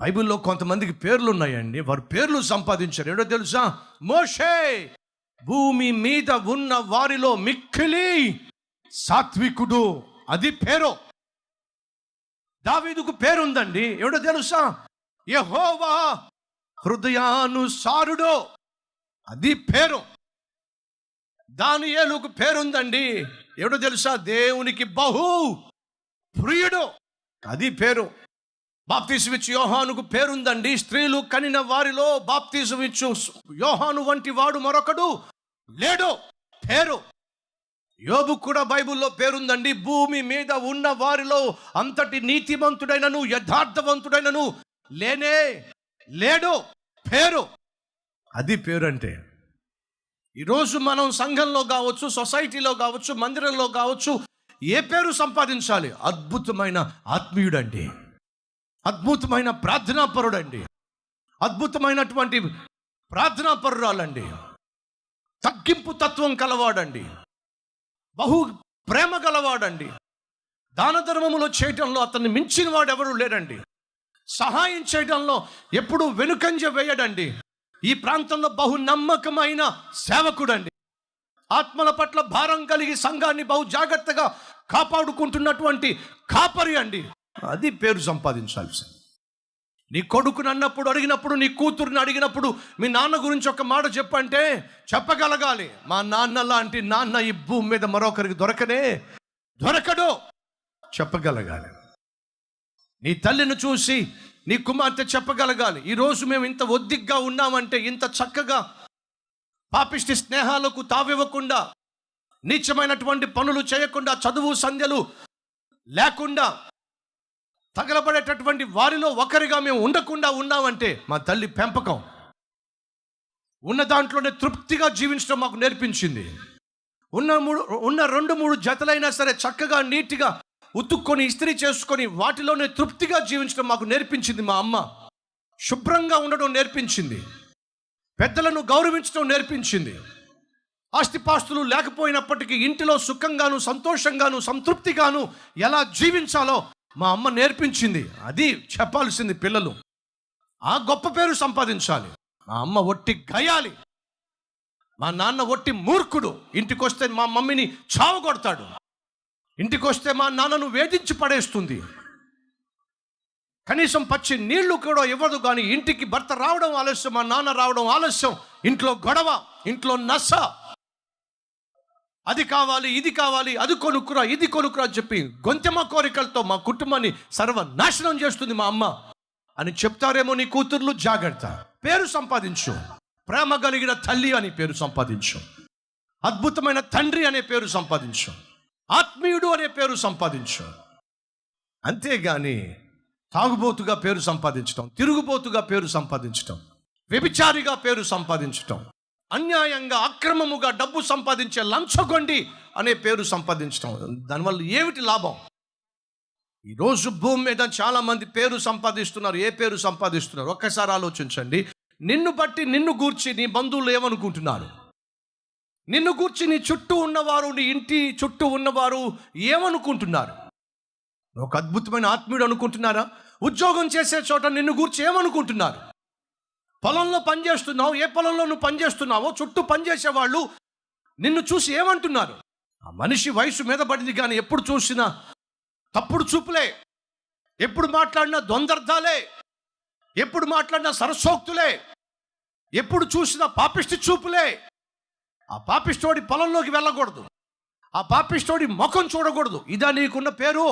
బైబిల్లో కొంతమందికి పేర్లు ఉన్నాయండి, వారు పేర్లు సంపాదించారు. ఏడో తెలుసా? మోషే భూమి మీద ఉన్న వారిలో మిక్కిలి సాత్వికుడు, అది పేరు. దావీదుకు పేరుందండి, ఏడో తెలుసా? యెహోవా హృదయానుసారుడు, అది పేరు. దానియేలుకు పేరుందండి, ఏడో తెలుసా? దేవునికి బహు ప్రియుడు, అది పేరు. బాప్తీసం ఇచ్చు యోహానుకు పేరుందండి, స్త్రీలు కనిన వారిలో బాప్తీసం ఇచ్చు యోహాను వంటి వాడు మరొకడు లేడు, పేరు. యోబు కూడా బైబిల్లో పేరుందండి, భూమి మీద ఉన్న వారిలో అంతటి నీతిమంతుడైనను యథార్థవంతుడైనను లేనే లేడు, పేరు. అది పేరు అంటే. ఈరోజు మనం సంఘంలో కావచ్చు, సొసైటీలో కావచ్చు, మందిరంలో కావచ్చు, ఏ పేరు సంపాదించాలి? అద్భుతమైన ఆత్మీయుడండి, అద్భుతమైన ప్రార్థనాపరుడండి, అద్భుతమైనటువంటి ప్రార్థనాపరురాలండి, తగ్గింపు తత్వం కలవాడండి, బహు ప్రేమ గలవాడండి, దాన ధర్మములో చేయటంలో అతన్ని మించిన వాడు ఎవరు లేరండి, సహాయం చేయడంలో ఎప్పుడు వెనుకంజ వేయడండి, ఈ ప్రాంతంలో బహు నమ్మకమైన సేవకుడండి, ఆత్మల పట్ల భారం కలిగి సంఘాన్ని బహు జాగ్రత్తగా కాపాడుకుంటున్నటువంటి కాపరి అండి. అది పేరు సంపాదించాల్సింది. నీ కొడుకుని అన్నప్పుడు, అడిగినప్పుడు, నీ కూతురుని అడిగినప్పుడు మీ నాన్న గురించి ఒక మాట చెప్పంటే చెప్పగలగాలి, మా నాన్న లాంటి నాన్న ఈ భూమి మీద మరొకరికి దొరకడు, చెప్పగలగాలి. నీ తల్లిని చూసి నీ కుమార్తె చెప్పగలగాలి, ఈరోజు మేము ఇంత ఒద్దిగ్గా ఉన్నామంటే, ఇంత చక్కగా పాపిష్టి స్నేహాలకు తావివ్వకుండా, నీచమైనటువంటి పనులు చేయకుండా, చదువు సంధ్యలు లేకుండా తగలబడేటటువంటి వారిలో ఒకరిగా మేము ఉండకుండా ఉన్నామంటే మా తల్లి పెంపకం. ఉన్న దాంట్లోనే తృప్తిగా జీవించడం మాకు నేర్పించింది. ఉన్న 2-3 జతలైనా సరే చక్కగా నీట్గా ఉతుక్కొని ఇస్త్రీ చేసుకొని వాటిలోనే తృప్తిగా జీవించడం మాకు నేర్పించింది మా అమ్మ. శుభ్రంగా ఉండడం నేర్పించింది, పెద్దలను గౌరవించడం నేర్పించింది. ఆస్తిపాస్తులు లేకపోయినప్పటికీ ఇంటిలో సుఖంగాను, సంతోషంగాను, సంతృప్తిగాను ఎలా జీవించాలో మా అమ్మ నేర్పించింది. అది చెప్పాల్సింది పిల్లలు. ఆ గొప్ప పేరు సంపాదించాలి. మా అమ్మ ఒట్టి గయాలి, మా నాన్న ఒట్టి మూర్ఖుడు. ఇంటికొస్తే మా మమ్మీని చావు కొడతాడు, ఇంటికొస్తే మా నాన్నను వేధించి పడేస్తుంది, కనీసం పచ్చి నీళ్లు కూడా ఇవ్వదు. కానీ ఇంటికి భర్త రావడం ఆలస్యం, మా నాన్న రావడం ఆలస్యం, ఇంట్లో గొడవ, ఇంట్లో నస, అది కావాలి, ఇది కావాలి, అది కొనుక్కురా, ఇది కొనుక్కురా అని చెప్పి గొంతెమ్మ కోరికలతో మా కుటుంబాన్ని సర్వనాశనం చేస్తుంది మా అమ్మ అని చెప్తారేమో నీ కూతుర్లు. జాగ్రత్త. పేరు సంపాదించు, ప్రేమ కలిగిన తల్లి అని పేరు సంపాదించు, అద్భుతమైన తండ్రి అనే పేరు సంపాదించు, ఆత్మీయుడు అనే పేరు సంపాదించు. అంతేగాని తాగుబోతుగా పేరు సంపాదించటం, తిరుగుబోతుగా పేరు సంపాదించటం, వ్యభిచారిగా పేరు సంపాదించటం, అన్యాయంగా అక్రమముగా డబ్బు సంపాదించే లంచగొండి అనే పేరు సంపాదించటం, దానివల్ల ఏమిటి లాభం? ఈరోజు భూమి మీద చాలామంది పేరు సంపాదిస్తున్నారు. ఏ పేరు సంపాదిస్తున్నారు? ఒక్కసారి ఆలోచించండి. నిన్ను బట్టి, నిన్ను గూర్చి నీ బంధువులు ఏమనుకుంటున్నారు? నిన్ను గూర్చి నీ చుట్టూ ఉన్నవారు, నీ ఇంటి చుట్టూ ఉన్నవారు ఏమనుకుంటున్నారు? ఒక అద్భుతమైన ఆత్మీయుడు అనుకుంటున్నారా? ఉద్యోగం చేసే చోట నిన్ను గూర్చి ఏమనుకుంటున్నారు? పొలంలో పనిచేస్తున్నావు, ఏ పొలంలో నువ్వు పనిచేస్తున్నావో చుట్టూ పనిచేసేవాళ్ళు నిన్ను చూసి ఏమంటున్నారు? ఆ మనిషి వయసు మీద పడింది కానీ ఎప్పుడు చూసినా తప్పుడు చూపులే, ఎప్పుడు మాట్లాడినా ద్వంద్వర్థాలే, ఎప్పుడు మాట్లాడినా సరసోక్తులే, ఎప్పుడు చూసినా పాపిష్టి చూపులే. ఆ పాపిష్టోడి పొలంలోకి వెళ్ళకూడదు, ఆ పాపిష్టోడి ముఖం చూడకూడదు. ఇదా నీకున్న పేరు?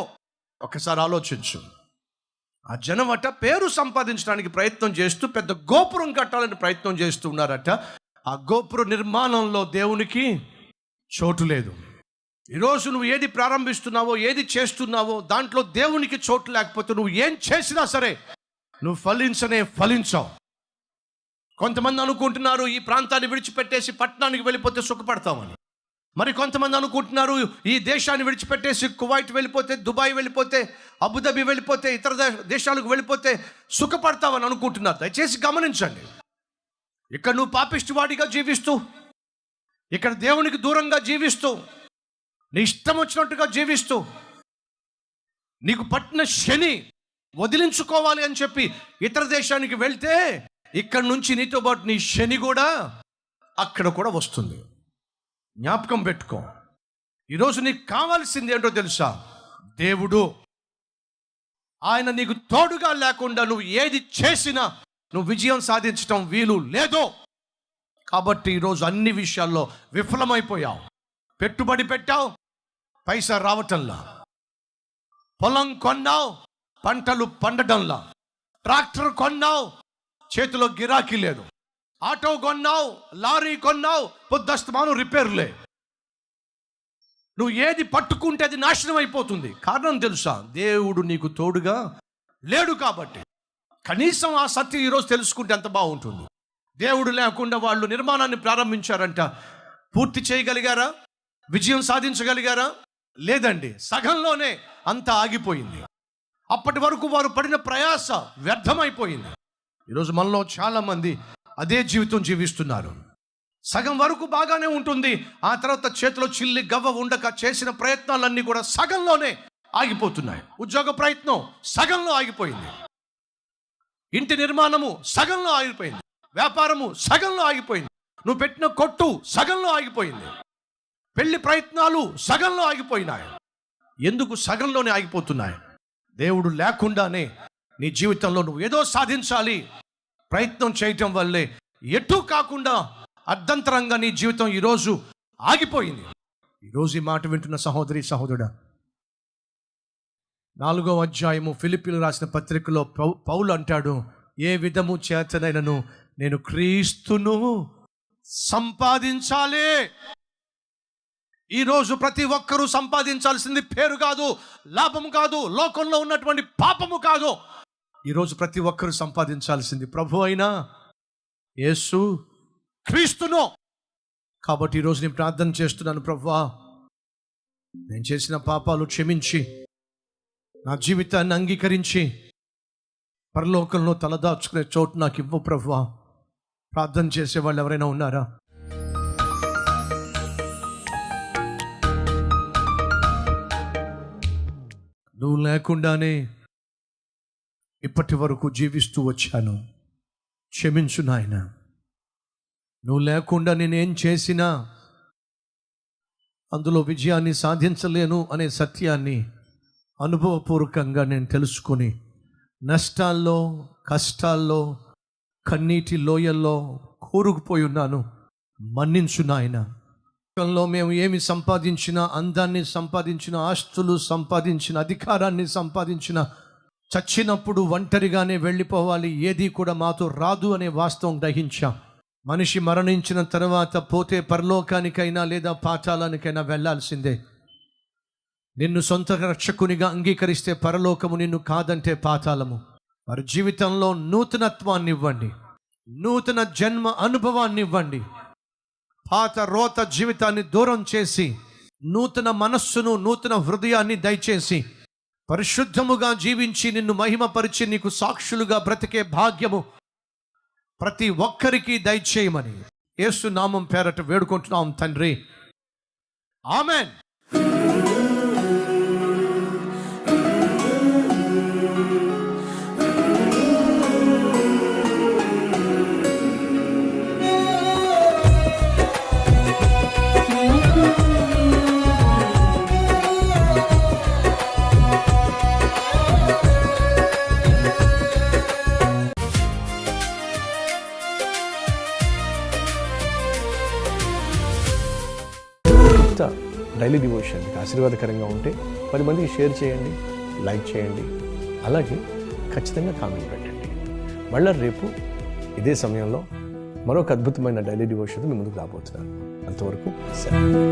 ఒకసారి ఆలోచించు. ఆ జనమట పేరు సంపాదించడానికి ప్రయత్నం చేస్తూ పెద్ద గోపురం కట్టాలని ప్రయత్నం చేస్తూ ఉన్నారట. ఆ గోపుర నిర్మాణంలో దేవునికి చోటు లేదు. ఈరోజు నువ్వు ఏది ప్రారంభిస్తున్నావో, ఏది చేస్తున్నావో దాంట్లో దేవునికి చోటు లేకపోతే నువ్వు ఏం చేసినా సరే నువ్వు ఫలించవు. కొంతమంది అనుకుంటున్నారు ఈ ప్రాంతాన్ని విడిచిపెట్టేసి పట్టణానికి వెళ్ళిపోతే సుఖపడతామని. మరి కొంతమంది అనుకుంటున్నారు ఈ దేశాన్ని విడిచిపెట్టేసి కువైట్ వెళ్ళిపోతే, దుబాయ్ వెళ్ళిపోతే, అబుదాబి వెళ్ళిపోతే, ఇతర దేశాలకు వెళ్ళిపోతే సుఖపడతామని అనుకుంటున్నారు. దయచేసి గమనించండి. ఇక్కడ నువ్వు పాపిష్టివాడిగా జీవిస్తూ, ఇక్కడ దేవునికి దూరంగా జీవిస్తూ, నీ ఇష్టం వచ్చినట్టుగా జీవిస్తూ, నీకు పట్టిన శని వదిలించుకోవాలి అని చెప్పి ఇతర దేశానికి వెళ్తే ఇక్కడ నుంచి నీతో పాటు నీ శని కూడా అక్కడ కూడా వస్తుంది. జ్ఞాపకం పెట్టుకో. ఈరోజు నీకు కావాల్సింది ఏంటో తెలుసా? దేవుడు. ఆయన నీకు తోడుగా లేకుండా నువ్వు ఏది చేసినా నువ్వు విజయం సాధించటం వీలు లేదు. కాబట్టి ఈరోజు అన్ని విషయాల్లో విఫలమైపోయావు. పెట్టుబడి పెట్టావు, పైసా రావటంలా. పొలం కొన్నావు, పంటలు పండటంలా. ట్రాక్టర్ కొన్నావు, చేతిలో గిరాకీ లేదు. ఆటో కొన్నావు, లారీ కొన్నావు, పొద్దస్తమానం రిపేర్లే. నువ్వు ఏది పట్టుకుంటే అది నాశనం అయిపోతుంది. కారణం తెలుసా? దేవుడు నీకు తోడుగా లేడు. కాబట్టి కనీసం ఆ సత్యం ఈరోజు తెలుసుకుంటే ఎంత బాగుంటుంది. దేవుడు లేకుండా వాళ్ళు నిర్మాణాన్ని ప్రారంభించారంట. పూర్తి చేయగలిగారా? విజయం సాధించగలిగారా? లేదండి. సగంలోనే అంతా ఆగిపోయింది. అప్పటి వరకు వారు పడిన ప్రయాస వ్యర్థమైపోయింది. ఈరోజు మనలో చాలామంది అదే జీవితం జీవిస్తున్నారు. సగం వరకు బాగానే ఉంటుంది, ఆ తర్వాత చేతిలో చిల్లి గవ్వ ఉండక చేసిన ప్రయత్నాలన్నీ కూడా సగంలోనే ఆగిపోతున్నాయి. ఉద్యోగ ప్రయత్నం సగంలో ఆగిపోయింది, ఇంటి నిర్మాణము సగంలో ఆగిపోయింది, వ్యాపారము సగంలో ఆగిపోయింది, నువ్వు పెట్టిన కొట్టు సగంలో ఆగిపోయింది, పెళ్లి ప్రయత్నాలు సగంలో ఆగిపోయినాయి. ఎందుకు సగంలోనే ఆగిపోతున్నాయి? దేవుడు లేకుండానే నీ జీవితంలో నువ్వు ఏదో సాధించాలి ప్రయత్నం చేయటం వల్లే ఎటు కాకుండా అర్ధంతరంగా నీ జీవితం ఈరోజు ఆగిపోయింది. ఈరోజు ఈ మాట వింటున్న సహోదరి సహోదరుడా, 4వ అధ్యాయము ఫిలిప్పీయులకు రాసిన పత్రికలో పౌలు అంటాడు, ఏ విధము చేతనైనను నేను క్రీస్తును సంపాదించాలి. ఈరోజు ప్రతి ఒక్కరూ సంపాదించాల్సింది పేరు కాదు, లాభము కాదు, లోకంలో ఉన్నటువంటి పాపము కాదు. ఈరోజు ప్రతి ఒక్కరూ సంపాదించాల్సింది ప్రభు అయినా యేసు క్రీస్తును. కాబట్టి ఈరోజు నేను ప్రార్థన చేస్తున్నాను, ప్రభువా నేను చేసిన పాపాలు క్షమించి నా జీవితాన్ని అంగీకరించి పరలోకంలో తలదాచుకునే చోటు నాకు ఇవ్వు ప్రభువా. ప్రార్థన చేసే వాళ్ళు ఎవరైనా ఉన్నారా? నువ్వు లేకుండానే ఇప్పటి వరకు జీవిస్తూ వచ్చాను, క్షమించు నాయనా. నువ్వు లేకుండా నేనేం చేసినా అందులో విజయాన్ని సాధించలేను అనే సత్యాన్ని అనుభవపూర్వకంగా నేను తెలుసుకొని నష్టాల్లో, కష్టాల్లో, కన్నీటి లోయల్లో కూరుకుపోయి ఉన్నాను. మన్నించు నాయనా. మేము ఏమి సంపాదించినా, అందాన్ని సంపాదించిన, ఆస్తులు సంపాదించిన, అధికారాన్ని సంపాదించిన, చచ్చినప్పుడు ఒంటరిగానే వెళ్ళిపోవాలి, ఏది కూడా మాతో రాదు అనే వాస్తవం గ్రహించాం. మనిషి మరణించిన తర్వాత పోతే పరలోకానికైనా లేదా పాతాళానికైనా వెళ్ళాల్సిందే. నిన్ను సొంత రక్షకునిగా అంగీకరిస్తే పరలోకము, నిన్ను కాదంటే పాతాళము. వారి జీవితంలో నూతనత్వాన్ని ఇవ్వండి, నూతన జన్మ అనుభవాన్ని ఇవ్వండి. పాత రోత జీవితాన్ని దూరం చేసి నూతన మనస్సును, నూతన హృదయాన్ని దయచేసి పరిశుద్ధముగా జీవించి నిన్ను మహిమపరిచి నీకు సాక్షులుగా బ్రతికే భాగ్యము ప్రతి ఒక్కరికి దయచేయమని యేసు నామం పేరట వేడుకుంటున్నాం తండ్రి, ఆమెన్. డైలీ డివోషన్ మీకు ఆశీర్వాదకరంగా ఉంటే 10 మందికి షేర్ చేయండి, లైక్ చేయండి, అలాగే ఖచ్చితంగా కామెంట్ పెట్టండి. మళ్ళీ రేపు ఇదే సమయంలో మరొక అద్భుతమైన డైలీ డివోషన్ మీ ముందుకు రాబోతున్నాను. అంతవరకు సెలవు.